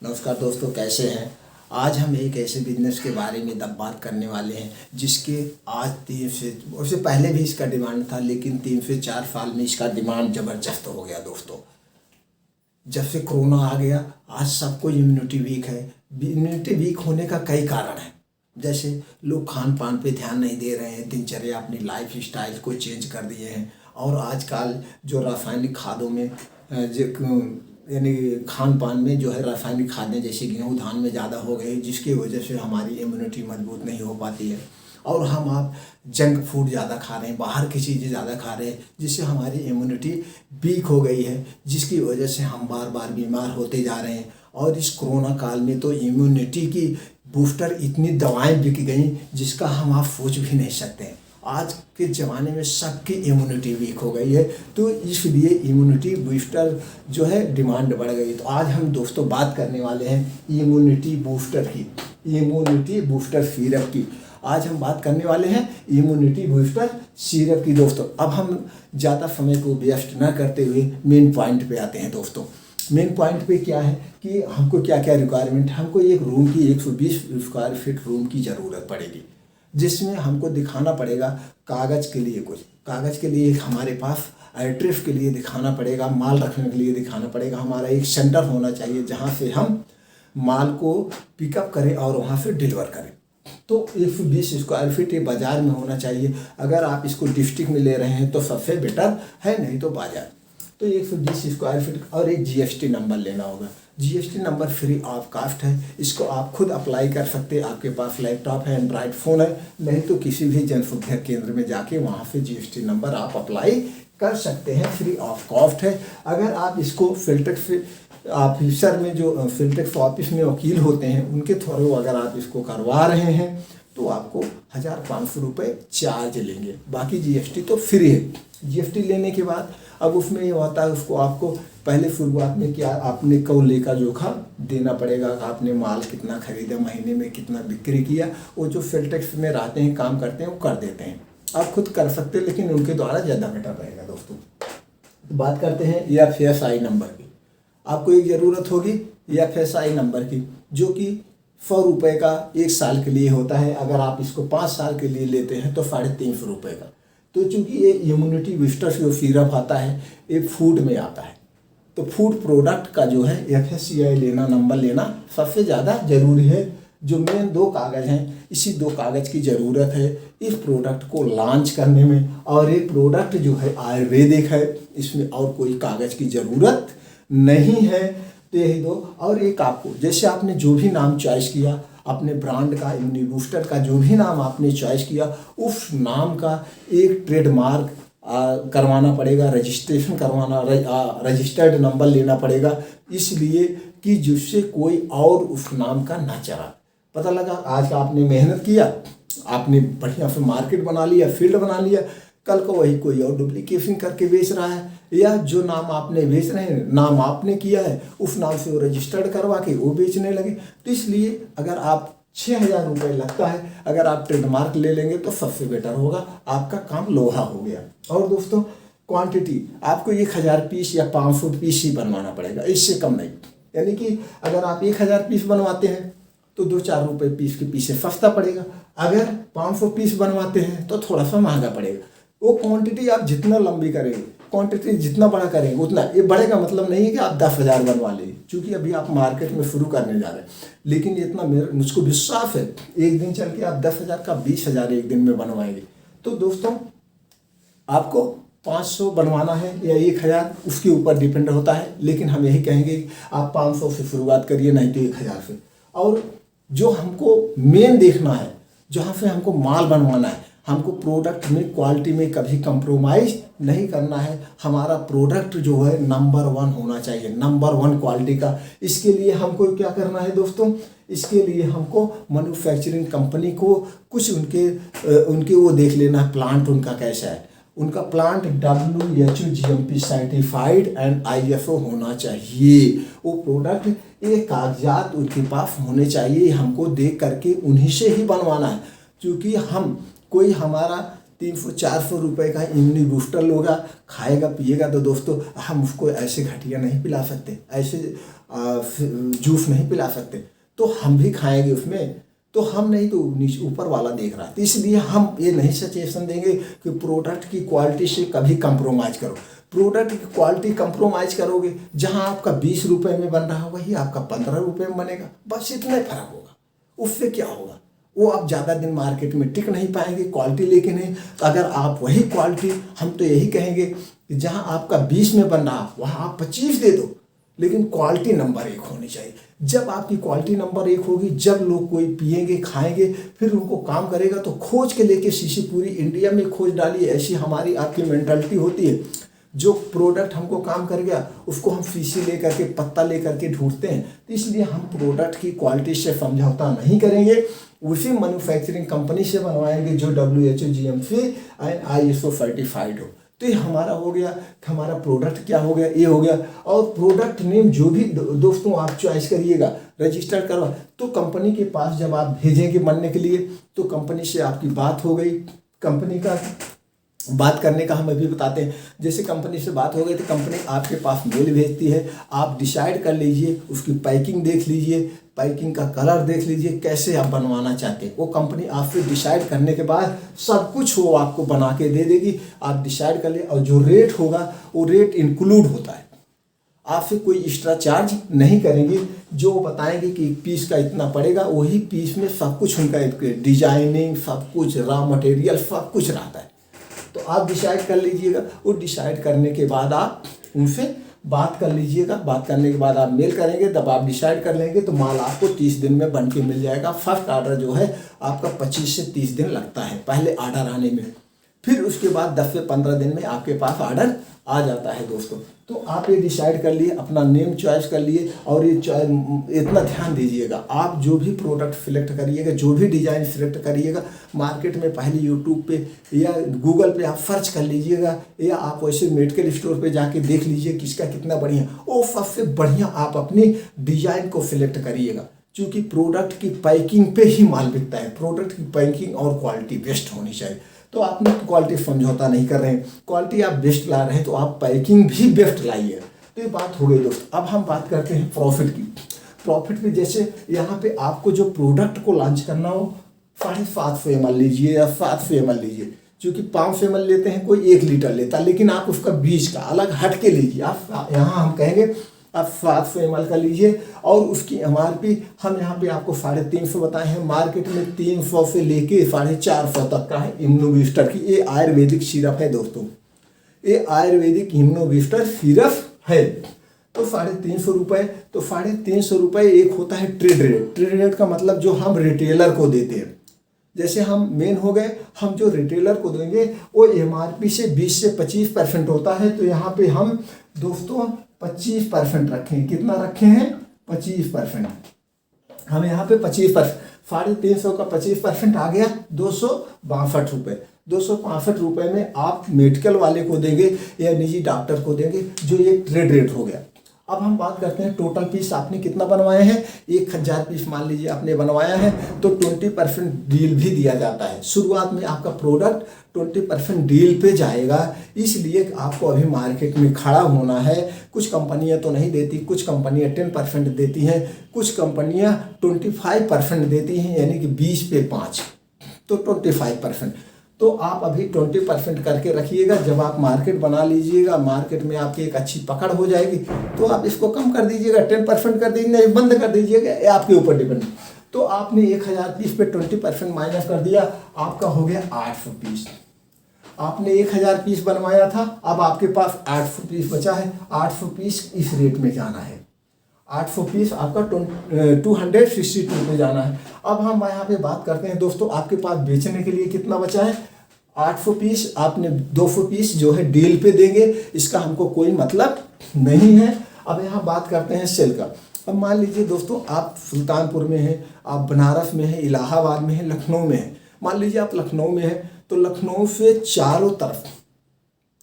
नमस्कार दोस्तों, कैसे हैं। आज हम एक ऐसे बिजनेस के बारे में बात करने वाले हैं जिसके आज 3 से उससे पहले भी इसका डिमांड था, लेकिन 3 से 4 साल में इसका डिमांड ज़बरदस्त हो गया दोस्तों। जब से कोरोना आ गया, आज सबको इम्यूनिटी वीक है। इम्यूनिटी वीक होने का कई कारण है, जैसे लोग खान पान पे ध्यान नहीं दे रहे हैं, दिनचर्या अपनी लाइफ स्टाइल को चेंज कर दिए हैं। और आजकल जो रासायनिक खादों में यानी खान पान में जो है रासायनिक खादें जैसे गेहूँ धान में ज़्यादा हो गई, जिसकी वजह से हमारी इम्यूनिटी मजबूत नहीं हो पाती है। और हम आप जंक फूड ज़्यादा खा रहे हैं, बाहर की चीज़ें ज़्यादा खा रहे हैं, जिससे हमारी इम्यूनिटी वीक हो गई है, जिसकी वजह से हम बार बार बीमार होते जा रहे हैं। और इस कोरोना काल में तो इम्यूनिटी की बूस्टर इतनी दवाएं बिक गई जिसका हम आप सोच भी नहीं सकते हैं। आज के ज़माने में सबकी इम्यूनिटी वीक हो गई है, तो इसलिए इम्यूनिटी बूस्टर जो है डिमांड बढ़ गई। तो आज हम दोस्तों बात करने वाले हैं इम्यूनिटी बूस्टर की, इम्यूनिटी बूस्टर सिरप की। आज हम बात करने वाले हैं इम्यूनिटी बूस्टर सिरप की दोस्तों। अब हम ज़्यादा समय को वेस्ट न करते हुए मेन पॉइंट पे आते हैं दोस्तों। मेन पॉइंट पे क्या है कि हमको क्या क्या रिक्वायरमेंट, हमको एक रूम की 120 स्क्वायर फीट रूम की ज़रूरत पड़ेगी, जिसमें हमको दिखाना पड़ेगा कागज़ के लिए कुछ, कागज़ के लिए हमारे पास एड्रेस के लिए दिखाना पड़ेगा, माल रखने के लिए दिखाना पड़ेगा। हमारा एक सेंटर होना चाहिए जहाँ से हम माल को पिकअप करें और वहाँ से डिलीवर करें। तो 120 स्क्वायर फीट ये बाज़ार में होना चाहिए। अगर आप इसको डिस्ट्रिक्ट में ले रहे हैं तो सबसे बेटर है, नहीं तो बाज़ार। तो 120 स्क्वायर फीट और एक जीएसटी नंबर लेना होगा। GST number free of cost है, इसको आप खुद अप्लाई कर सकते हैं। आपके पास लैपटॉप है, एंड्रॉयड फ़ोन है, नहीं तो किसी भी जनसुविधा केंद्र में जाके वहाँ से जीएसटी नंबर आप अप्लाई कर सकते हैं, फ्री ऑफ कॉस्ट है। अगर आप इसको फिल्टैक्स ऑफिसर में जो फिल्टैक्स ऑफिस में वकील होते हैं उनके थ्रू अगर आप इसको करवा रहे हैं तो आपको 1500 रुपये चार्ज लेंगे, बाकी जीएसटी तो फ्री है। जीएसटी लेने के बाद अब उसमें ये होता है, उसको आपको पहले शुरुआत में क्या आपने कौले का जोखा देना पड़ेगा, आपने माल कितना खरीदा, महीने में कितना बिक्री किया। वो जो फिल्टैक्स में रहते हैं, काम करते हैं, वो कर देते हैं। आप खुद कर सकते हैं, लेकिन उनके द्वारा ज़्यादा बेटर रहेगा दोस्तों। तो बात करते हैं एफएसआई नंबर की। आपको एक ज़रूरत होगी एफएसआई नंबर की, जो कि 100 रुपये का 1 साल के लिए होता है। अगर आप इसको 5 साल के लिए लेते हैं तो 350 रुपये का। तो चूँकि ये इम्यूनिटी बूस्टर जो सिरप आता है ये फूड में आता है, तो फूड प्रोडक्ट का जो है एफएससीआई लेना, नंबर लेना सबसे ज़्यादा ज़रूरी है। जो मेन 2 कागज़ हैं, इसी 2 कागज़ की ज़रूरत है इस प्रोडक्ट को लॉन्च करने में। और ये प्रोडक्ट जो है आयुर्वेदिक है, इसमें और कोई कागज़ की ज़रूरत नहीं है। तो यही 2। और एक आपको जैसे आपने जो भी नाम चॉइस किया, अपने ब्रांड का, इम्यूनिटी बूस्टर का जो भी नाम आपने चॉइस किया, उस नाम का एक ट्रेडमार्क करवाना पड़ेगा, रजिस्ट्रेशन करवाना, रजिस्टर्ड नंबर लेना पड़ेगा, इसलिए कि जिससे कोई और उस नाम का ना चला। पता लगा आज का आपने मेहनत किया, आपने बढ़िया से मार्केट बना लिया, फील्ड बना लिया, कल को वही कोई और डुप्लीकेशन करके बेच रहा है, या जो नाम आपने बेच रहे हैं, नाम आपने किया है, उस नाम से वो रजिस्टर्ड करवा के वो बेचने लगे। तो इसलिए अगर आप 6000 रुपये लगता है, अगर आप ट्रेडमार्क ले लेंगे तो सबसे बेटर होगा, आपका काम लोहा हो गया। और दोस्तों क्वांटिटी आपको 1000 पीस या 500 पीस ही बनवाना पड़ेगा, इससे कम नहीं। यानी कि अगर आप 1000 पीस बनवाते हैं तो 2-4 रुपये पीस के पीछे सस्ता पड़ेगा। अगर 500 पीस बनवाते हैं तो थोड़ा सा महंगा पड़ेगा। वो क्वांटिटी आप जितना लंबी करेंगे, क्वांटिटी जितना बड़ा करेंगे उतना ये बढ़ेगा। मतलब नहीं है कि आप 10,000 बनवा लीजिए, क्योंकि अभी आप मार्केट में शुरू करने जा रहे हैं। लेकिन इतना मुझको विश्वास है, एक दिन चल के आप 10,000 का 20,000 एक दिन में बनवाएंगे। तो दोस्तों आपको 500 बनवाना है या 1000, उसके ऊपर डिपेंड होता है, लेकिन हम यही कहेंगे कि आप 500 से शुरुआत करिए, नहीं तो 1000 से। और जो हमको मेन देखना है, जहाँ से हमको माल बनवाना है, हमको प्रोडक्ट में क्वालिटी में कभी कंप्रोमाइज़ नहीं करना है। हमारा प्रोडक्ट जो है नंबर 1 होना चाहिए, नंबर 1 क्वालिटी का। इसके लिए हमको क्या करना है दोस्तों, इसके लिए हमको मैन्युफैक्चरिंग कंपनी को कुछ उनके वो देख लेना है, प्लांट उनका कैसा है। उनका plant WHO GMP certified and ISO होना चाहिए। वो प्रोडक्ट ये कागजात उनके पास होने चाहिए, हमको देख करके उन्हीं से ही बनवाना है। क्योंकि हम कोई हमारा 300-400 रुपए का इम्यूनी बूस्टर लोगा, खाएगा पिएगा। तो दोस्तों हम उसको ऐसे घटिया नहीं पिला सकते, ऐसे जूस नहीं पिला सकते। तो हम भी खाएंगे उसमें, तो हम नहीं तो नीचे ऊपर वाला देख रहा है। तो इसलिए हम ये नहीं सजेशन देंगे कि प्रोडक्ट की क्वालिटी से कभी कंप्रोमाइज़ करो। प्रोडक्ट की क्वालिटी कंप्रोमाइज करोगे, जहां आपका 20 रुपए में बन रहा है वही आपका 15 रुपए में बनेगा, बस इतना ही फर्क होगा। उससे क्या होगा, वो आप ज़्यादा दिन मार्केट में टिक नहीं पाएंगे क्वालिटी लेके नहीं। तो अगर आप वही क्वालिटी, हम तो यही कहेंगे कि जहां आपका 20 में बन रहा वहां आप 25 दे दो, लेकिन क्वालिटी नंबर 1 होनी चाहिए। जब आपकी क्वालिटी नंबर 1 होगी, जब लोग कोई पिएंगे खाएंगे फिर उनको काम करेगा। तो खोज के लेके शीशी पूरी इंडिया में खोज डाली, ऐसी हमारी आपकी मेंटालिटी होती है। जो प्रोडक्ट हमको काम कर गया उसको हम शीशी लेकर के, पत्ता लेकर के ढूंढते हैं। तो इसलिए हम प्रोडक्ट की क्वालिटी से समझौता नहीं करेंगे, उसी मैन्युफैक्चरिंग कंपनी से बनवाएंगे जो WHO GMP and ISO certified हो। तो ये हमारा हो गया कि हमारा प्रोडक्ट क्या हो गया, ये हो गया। और प्रोडक्ट नेम जो भी दोस्तों आप चॉइस करिएगा, रजिस्टर करवा, तो कंपनी के पास जब आप भेजेंगे बनने के लिए, तो कंपनी से आपकी बात हो गई। कंपनी का बात करने का हम अभी बताते हैं। जैसे कंपनी से बात हो गई तो कंपनी आपके पास मेल भेजती है, आप डिसाइड कर लीजिए, उसकी पैकिंग देख लीजिए, पैकिंग का कलर देख लीजिए, कैसे आप बनवाना चाहते हैं। वो कंपनी आपसे डिसाइड करने के बाद सब कुछ वो आपको बना के दे देगी, आप डिसाइड कर ले। और जो रेट होगा वो रेट इंक्लूड होता है, आपसे कोई एक्स्ट्रा चार्ज नहीं करेंगे। जो बताएंगे कि एक पीस का इतना पड़ेगा, वही पीस में सब कुछ उनका डिजाइनिंग, सब कुछ रॉ मटेरियल सब कुछ रहता है। तो आप डिसाइड कर लीजिएगा। वो डिसाइड करने के बाद आप उनसे बात कर लीजिएगा। बात करने के बाद आप मेल करेंगे, तब आप डिसाइड कर लेंगे तो माल आपको 30 दिन में बन के मिल जाएगा। फर्स्ट ऑर्डर जो है आपका 25 से 30 दिन लगता है पहले ऑर्डर आने में, फिर उसके बाद 10 से 15 दिन में आपके पास ऑर्डर आ जाता है दोस्तों। तो आप ये डिसाइड कर लिए, अपना नेम चॉइस कर लिए। और ये इतना ध्यान दीजिएगा, आप जो भी प्रोडक्ट सिलेक्ट करिएगा, जो भी डिज़ाइन सिलेक्ट करिएगा, मार्केट में पहले यूट्यूब पे या गूगल पे आप सर्च कर लीजिएगा, या आप वैसे मेडिकल स्टोर पे जाके देख लीजिए किसका कितना बढ़िया। वो सबसे बढ़िया आप अपनी डिज़ाइन को सिलेक्ट करिएगा, क्योंकि प्रोडक्ट की पैकिंग पे ही माल बिकता है। प्रोडक्ट की पैकिंग और क्वालिटी बेस्ट होनी चाहिए। तो आप क्वालिटी समझौता नहीं कर रहे हैं, क्वालिटी आप बेस्ट ला रहे हैं, तो आप पैकिंग भी बेस्ट लाइए। तो ये बात हो गई दोस्त। अब हम बात करते हैं प्रॉफिट की। प्रॉफिट भी जैसे यहाँ पे आपको जो प्रोडक्ट को लॉन्च करना हो, 750 ml लीजिए या 700 ml लीजिए, क्योंकि 500 ml लेते हैं, कोई 1 लीटर लेता है, लेकिन आप उसका बीच का अलग हट के लीजिए। आप यहाँ हम कहेंगे आप 700 ml का लीजिए, और उसकी MRP हम यहाँ पे आपको 350 बताए हैं। मार्केट में 300 से लेके 450 तक का है इम्यूनो बूस्टर की। ये आयुर्वेदिक सिरप है दोस्तों, ये आयुर्वेदिक इम्यूनो बूस्टर सिरप है। तो 350 रुपये, तो 350 रुपये एक होता है ट्रेड रेट। ट्रेड रेट का मतलब जो हम रिटेलर को देते हैं। जैसे हम मेन हो गए, हम जो रिटेलर को देंगे वो MRP से 20 से 25% होता है। तो यहाँ पे हम दोस्तों 25% रखें। कितना रखे हैं? 25%। हम यहाँ पे 25%, 350 का 25% आ गया 262 रुपये। 262 रुपये में आप मेडिकल वाले को देंगे या निजी डॉक्टर को देंगे, जो ये ट्रेड रेट हो गया। अब हम बात करते हैं टोटल पीस आपने कितना बनवाए हैं। 1000 पीस मान लीजिए आपने बनवाया है, तो 20% डील भी दिया जाता है। शुरुआत में आपका प्रोडक्ट 20% डील पे जाएगा, इसलिए आपको अभी मार्केट में खड़ा होना है। कुछ कंपनियां तो नहीं देती, कुछ कंपनियां 10% देती हैं, कुछ कंपनियां 25% देती हैं, यानी कि 20 पे 5, तो 25%। तो आप अभी 20% करके रखिएगा। जब आप मार्केट बना लीजिएगा, मार्केट में आपकी एक अच्छी पकड़ हो जाएगी, तो आप इसको कम कर दीजिएगा, 10% कर दीजिएगा, बंद कर दीजिएगा, ये आपके ऊपर डिपेंड। तो आपने 1000 पीस पे 20% माइनस कर दिया, आपका हो गया 800 पीस। आपने 1000 पीस बनवाया था, अब आपके पास 800 पीस बचा है। 800 पीस इस रेट में जाना है, 800 पीस आपका 262 में जाना है। अब हम यहाँ पे बात करते हैं दोस्तों, आपके पास बेचने के लिए कितना बचा है। 800 पीस, आपने 200 पीस जो है डील पे देंगे, इसका हमको कोई मतलब नहीं है। अब यहाँ बात करते हैं सेल का। अब मान लीजिए दोस्तों आप सुल्तानपुर में हैं, आप बनारस में हैं, इलाहाबाद में हैं, लखनऊ में हैं। मान लीजिए आप लखनऊ में हैं, तो लखनऊ से चारों तरफ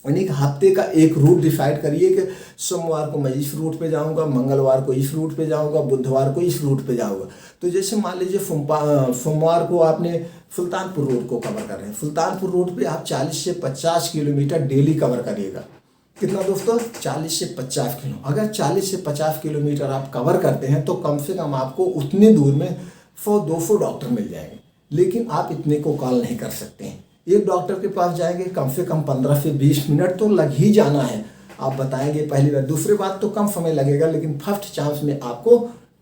यानी कि हफ्ते का एक रूट डिसाइड करिए कि सोमवार को मैं इस रूट पे जाऊंगा, मंगलवार को इस रूट पे जाऊंगा, बुधवार को इस रूट पे जाऊंगा। तो जैसे मान लीजिए सोमवार को आपने सुल्तानपुर रोड को कवर कर रहे हैं, सुल्तानपुर रोड पे आप 40 से 50 किलोमीटर डेली कवर करिएगा। कितना दोस्तों? 40 से 50 किलो। अगर 40 से 50 किलोमीटर आप कवर करते हैं तो कम से कम आपको उतनी दूर में 100-200 डॉक्टर मिल जाएंगे। लेकिन आप इतने को कॉल नहीं कर सकते हैं। एक डॉक्टर के पास जाएंगे कम से कम 15 से 20 मिनट तो लग ही जाना है। आप बताएंगे पहली बार, दूसरी बात तो कम समय लगेगा, लेकिन फर्स्ट चांस में आपको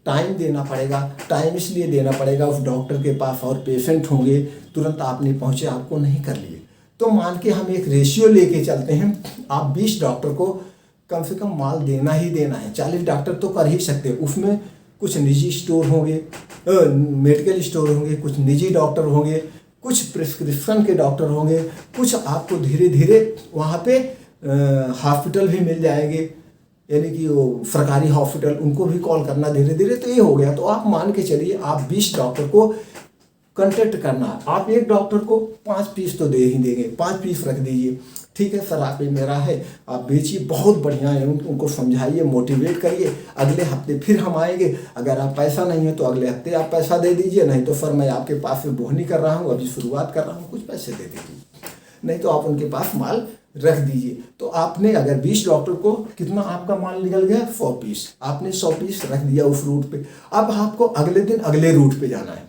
टाइम देना पड़ेगा। टाइम इसलिए देना पड़ेगा, उस डॉक्टर के पास और पेशेंट होंगे, तुरंत आप नहीं पहुँचे, आपको नहीं कर लिए। तो मान के हम एक रेशियो लेके चलते हैं, आप 20 डॉक्टर को कम से कम माल देना ही देना है। 40 डॉक्टर तो कर ही सकते हैं, उसमें कुछ निजी स्टोर होंगे, मेडिकल स्टोर होंगे, कुछ निजी डॉक्टर होंगे, कुछ प्रिस्क्रिप्शन के डॉक्टर होंगे, कुछ आपको धीरे धीरे वहाँ पे हॉस्पिटल भी मिल जाएंगे, यानी कि वो सरकारी हॉस्पिटल, उनको भी कॉल करना धीरे धीरे। तो ये हो गया। तो आप मान के चलिए आप 20 डॉक्टर को कांटेक्ट करना है। आप एक डॉक्टर को 5 पीस तो दे ही देंगे, 5 पीस रख दीजिए। ठीक है सर, आप ये मेरा है, आप बेचिए, बहुत बढ़िया है, उनको समझाइए, मोटिवेट करिए। अगले हफ्ते फिर हम आएंगे। अगर आप पैसा नहीं है तो अगले हफ्ते आप पैसा दे दीजिए, नहीं तो सर मैं आपके पास में बोहनी कर रहा हूँ, अभी शुरुआत कर रहा हूँ, कुछ पैसे दे दीजिए, नहीं तो आप उनके पास माल रख दीजिए। तो आपने अगर 20 डॉक्टर को कितना आपका माल निकल गया? 100 पीस। आपने 100 पीस रख दिया उस रूट पे। अब आपको अगले दिन अगले रूट पे जाना है,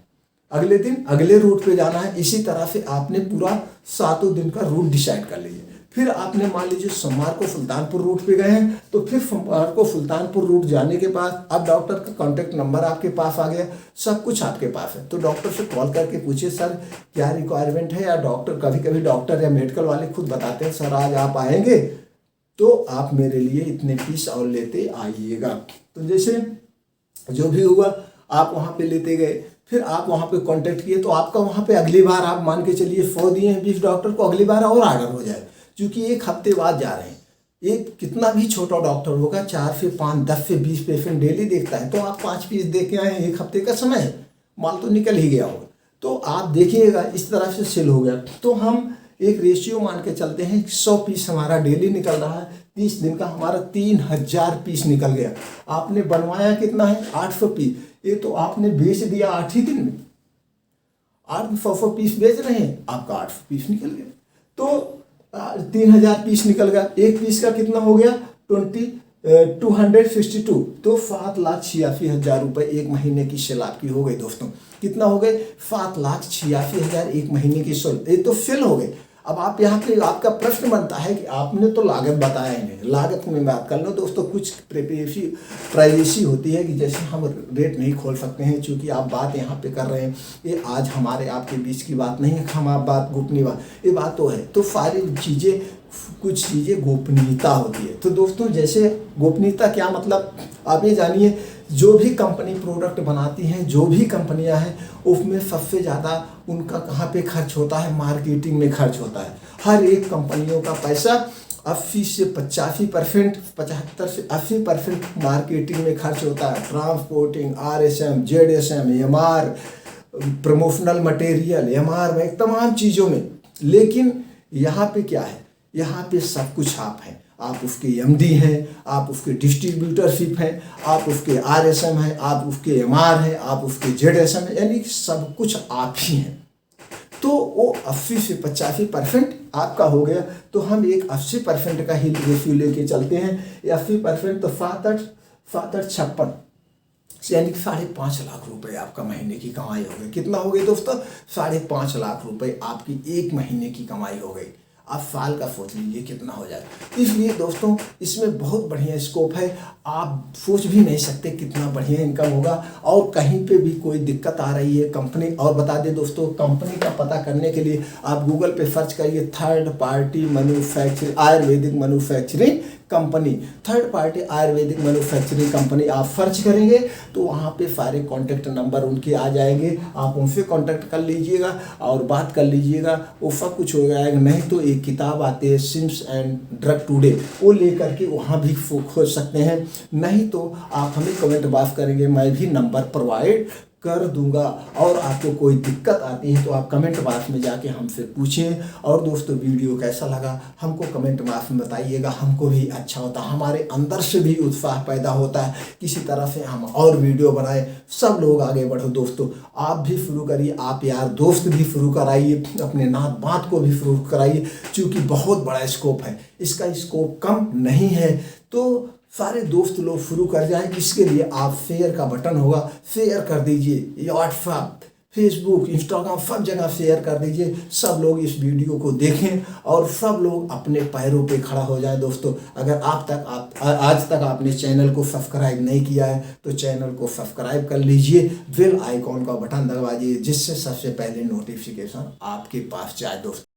अगले दिन अगले रूट पे जाना है। इसी तरह से आपने पूरा 7 दिन का रूट डिसाइड कर लीजिए। फिर आपने मान लीजिए सोमवार को सुल्तानपुर रूट पे गए हैं, तो फिर सोमवार को सुल्तानपुर रूट जाने के बाद अब डॉक्टर का कॉन्टैक्ट नंबर आपके पास आ गया, सब कुछ आपके पास है। तो डॉक्टर से कॉल करके पूछिए सर क्या रिक्वायरमेंट है, या डॉक्टर कभी कभी डॉक्टर या मेडिकल वाले खुद बताते हैं सर आज आप आएंगे तो आप मेरे लिए इतने पीस और लेते आइएगा। तो जैसे जो भी हुआ आप वहाँ पे लेते गए, फिर आप वहाँ पे कांटेक्ट किए, तो आपका वहाँ पे अगली बार आप मान के चलिए 100 दिए हैं 20 डॉक्टर को, अगली बार और ऑर्डर हो जाए, क्योंकि एक हफ्ते बाद जा रहे हैं। एक कितना भी छोटा डॉक्टर होगा 4 से 5, 10 से 20 पेशेंट डेली देखता है, तो आप 5 पीस दे के आए हैं, एक हफ्ते का समय है, माल तो निकल ही गया होगा। तो आप देखिएगा इस तरह से सेल हो गया। तो हम एक रेशियो मान के चलते हैं, 100 पीस हमारा डेली निकल रहा है, 30 दिन का हमारा 3000 पीस निकल गया। आपने बनवाया कितना है? 800 पीस। ये तो आपने बेच दिया 8 ही दिन में, 800 पीस बेच रहे हैं, आपका 800 पीस निकल गया। तो 3000 पीस निकल गया। एक पीस का कितना हो गया? 262। तो 7,86,000 रुपये एक महीने की सेल आपकी हो गई दोस्तों। कितना हो गए? 7,86,000 एक महीने की सेल। ये तो सेल हो गए। अब आप यहाँ पे आपका प्रश्न बनता है कि आपने तो लागत बताया ही नहीं। लागत में बात कर लो दोस्तों, कुछ प्राइवेसी होती है कि जैसे हम रेट नहीं खोल सकते हैं, क्योंकि आप बात यहाँ पे कर रहे हैं, ये आज हमारे आपके बीच की बात नहीं है, हम आप बात गोपनीय बात, ये बात तो है। तो सारी चीज़ें, कुछ चीज़ें गोपनीयता होती है। तो दोस्तों जैसे गोपनीयता क्या मतलब आप ये जानिए, जो भी कंपनी प्रोडक्ट बनाती हैं, जो भी कंपनियां हैं, उसमें सबसे ज़्यादा उनका कहाँ पे खर्च होता है? मार्केटिंग में खर्च होता है। हर एक कंपनियों का पैसा 80 से 85%, 75 से 80% मार्केटिंग में खर्च होता है। Transporting, RSM, ZSM, MR, promotional material, MR में, तमाम चीज़ों में। लेकिन यहाँ पे क्या है? यहाँ पे सब कुछ आप हैं। आप उसके MD हैं, आप उसके डिस्ट्रीब्यूटरशिप हैं, आप उसके RSM हैं, आप उसके MR हैं, आप उसके ZSM हैं, यानी सब कुछ आप ही हैं। तो वो 80 से 85% आपका हो गया। तो हम एक 80% का ही रेशियो लेके चलते हैं। 80% तो 7,856, यानी 5.5 लाख रुपए आपका महीने की कमाई हो गई। कितना हो गई दोस्तों? 5.5 लाख रुपए आपकी एक महीने की कमाई हो गई। आप साल का सोच लीजिए कितना हो जाएगा। इसलिए दोस्तों इसमें बहुत बढ़िया स्कोप है, आप सोच भी नहीं सकते कितना बढ़िया इनकम होगा। और कहीं पे भी कोई दिक्कत आ रही है कंपनी, और बता दें दोस्तों, कंपनी का पता करने के लिए आप गूगल पे सर्च करिए third party manufacturing Ayurvedic manufacturing company. Third party Ayurvedic manufacturing company आप सर्च करेंगे तो वहाँ पे सारे कॉन्टैक्ट नंबर उनके आ जाएंगे। आप उनसे कॉन्टैक्ट कर लीजिएगा और बात कर लीजिएगा, वो सब कुछ हो जाएगा। नहीं तो एक किताब आती है सिम्स एंड ड्रग टुडे, वो लेकर के वहाँ भी खोज सकते हैं। नहीं तो आप हमें कमेंट बॉक्स करेंगे, मैं भी नंबर प्रोवाइड कर दूंगा। और आपको कोई दिक्कत आती है तो आप कमेंट बॉक्स में जाके हमसे पूछें। और दोस्तों वीडियो कैसा लगा हमको कमेंट बॉक्स में बताइएगा, हमको भी अच्छा होता है, हमारे अंदर से भी उत्साह पैदा होता है किसी तरह से हम और वीडियो बनाए, सब लोग आगे बढ़ो। दोस्तों आप भी शुरू करिए, आप यार दोस्त भी शुरू कराइए, अपने नात बात को भी शुरू कराइए, क्योंकि बहुत बड़ा स्कोप है, इसका स्कोप कम नहीं है। तो सारे दोस्त लोग शुरू कर जाएं। इसके लिए आप शेयर का बटन होगा, शेयर कर दीजिए, व्हाट्सएप, फेसबुक, इंस्टाग्राम सब जगह शेयर कर दीजिए, सब लोग इस वीडियो को देखें और सब लोग अपने पैरों पे खड़ा हो जाए। दोस्तों अगर आज तक आपने चैनल को सब्सक्राइब नहीं किया है तो चैनल को सब्सक्राइब कर लीजिए, बेल आइकॉन का बटन दबाइए, जिससे सबसे पहले नोटिफिकेशन आपके पास जाए। दोस्तों